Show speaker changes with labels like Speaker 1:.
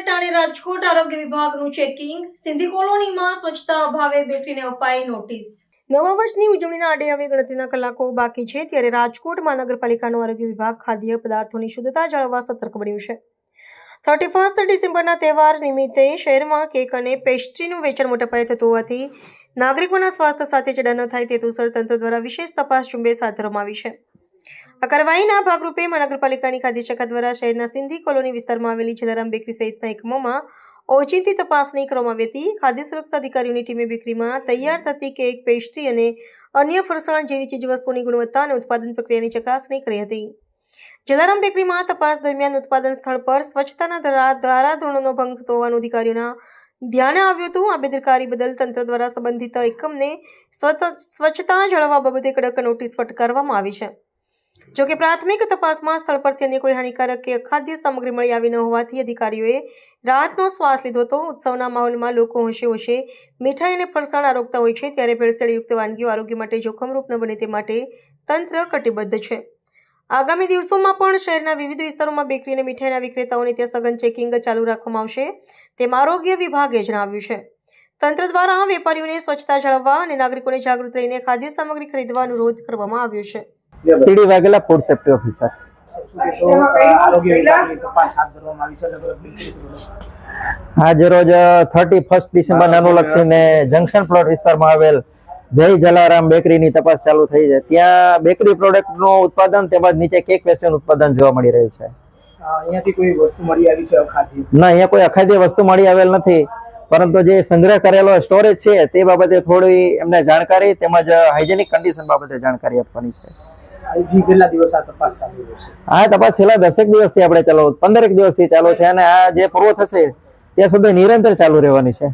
Speaker 1: ટાણે રાજકોટ આરોગ્ય વિભાગનું ચેકિંગ. સિંધી કોલોનીમાં સ્વચ્છતા અભાવે બેકરીને અપાઈ નોટિસ. નવા વર્ષની ઉજવણીના આડે હવે ગણતરીના કલાકો બાકી છે ત્યારે રાજકોટ મહાનગરપાલિકાનો આરોગ્ય વિભાગ ખાદ્ય પદાર્થોની શુદ્ધતા જાળવવા સતર્ક બન્યું છે. 31 ડિસેમ્બરના તહેવાર નિમિત્તે શહેરમાં કેક અને પેસ્ટ્રીનું વેચાણ મોટા પાયે થતું હોવાથી નાગરિકોના સ્વાસ્થ્ય સાથે ચેડા ન થાય તે હેતુસર તંત્ર દ્વારા વિશેષ તપાસ ઝુંબેશ હાથ ધરવામાં આવી છે. આ કાર્યવાહીના ભાગરૂપે મહાનગરપાલિકાની ખાદ્ય શાખા દ્વારા શહેરના સિંધી કોલોની વિસ્તારમાં આવેલી જલારામ બેકરી સહિતના એકમોમાં ઓચિંતી તપાસણી કરવામાં આવી હતી. ખાદ્ય સુરક્ષા અધિકારીઓની ટીમે બેકરીમાં તૈયાર થતી કેક, પેસ્ટ્રી અને અન્ય ફરસાણ જેવી ચીજવસ્તુઓની ગુણવત્તા અને ઉત્પાદન પ્રક્રિયાની ચકાસણી કરી હતી. જલારામ બેકરીમાં તપાસ દરમિયાન ઉત્પાદન સ્થળ પર સ્વચ્છતાના ધારાધોરણોનો ભંગ થતો હોવાનું અધિકારીઓના ધ્યાને આવ્યું હતું. આ બેદરકારી બદલ તંત્ર દ્વારા સંબંધિત એકમને સ્વચ્છતા જાળવવા બાબતે કડક નોટિસ ફટકારવામાં આવી છે. જોકે પ્રાથમિક તપાસમાં સ્થળ પરથી અન્ય કોઈ હાનિકારક કે અખાદ્ય સામગ્રી મળી આવી ન હોવાથી અધિકારીઓએ રાહતનો શ્વાસ લીધો હતો. ઉત્સવના માહોલમાં લોકો હોશે મીઠાઈ અને ફરસાણ આરોગતા હોય છે ત્યારે ભેળસેળયુક્ત વાનગીઓ આરોગ્ય માટે જોખમરૂપ ન બને તે માટે તંત્ર કટિબદ્ધ છે. આગામી દિવસોમાં પણ શહેરના વિવિધ વિસ્તારોમાં બેકરી અને મીઠાઈના વિક્રેતાઓને ત્યાં સઘન ચેકિંગ ચાલુ રાખવામાં આવશે તેમ આરોગ્ય વિભાગે જણાવ્યું છે. તંત્ર દ્વારા વેપારીઓને સ્વચ્છતા જાળવવા અને નાગરિકોને જાગૃત રહીને ખાદ્ય સામગ્રી ખરીદવા અનુરોધ કરવામાં આવ્યો છે.
Speaker 2: સીડી વાઘેલા ફૂડ સેફ્ટી ઓફિસર. આજ રોજ 31 ડિસેમ્બરને અનુલક્ષીને જંકશન પ્લોટ વિસ્તારમાં આવેલ જય જલારામ બેકરીની તપાસ ચાલુ થઈ છે. ત્યાં બેકરી પ્રોડક્ટનું ઉત્પાદન તેમજ નીચે કેક પેસ્ટ્રીનું ઉત્પાદન જોવા મળી રહ્યું છે.
Speaker 3: અહીંયાથી કોઈ વસ્તુ મળી આવી છે અખાદ્ય?
Speaker 2: ના, અહીંયા કોઈ અખાદ્ય વસ્તુ મળી આવેલ નથી, પરંતુ જે સંગ્રહ કરેલો સ્ટોરેજ છે તે બાબતે થોડી એમને જાણકારી તેમજ હાઇજેનિક કન્ડિશન બાબતે જાણકારી આપવાની છે.
Speaker 3: હજી કેટલા દિવસ આ તપાસ ચાલુ રહેશે?
Speaker 2: આ તપાસ છેલ્લા 10 દિવસથી આપણે ચાલુ, 15 દિવસથી ચાલુ છે અને આ જે પૂરો થશે ત્યાં સુધી નિરંતર ચાલુ રહેવાની છે.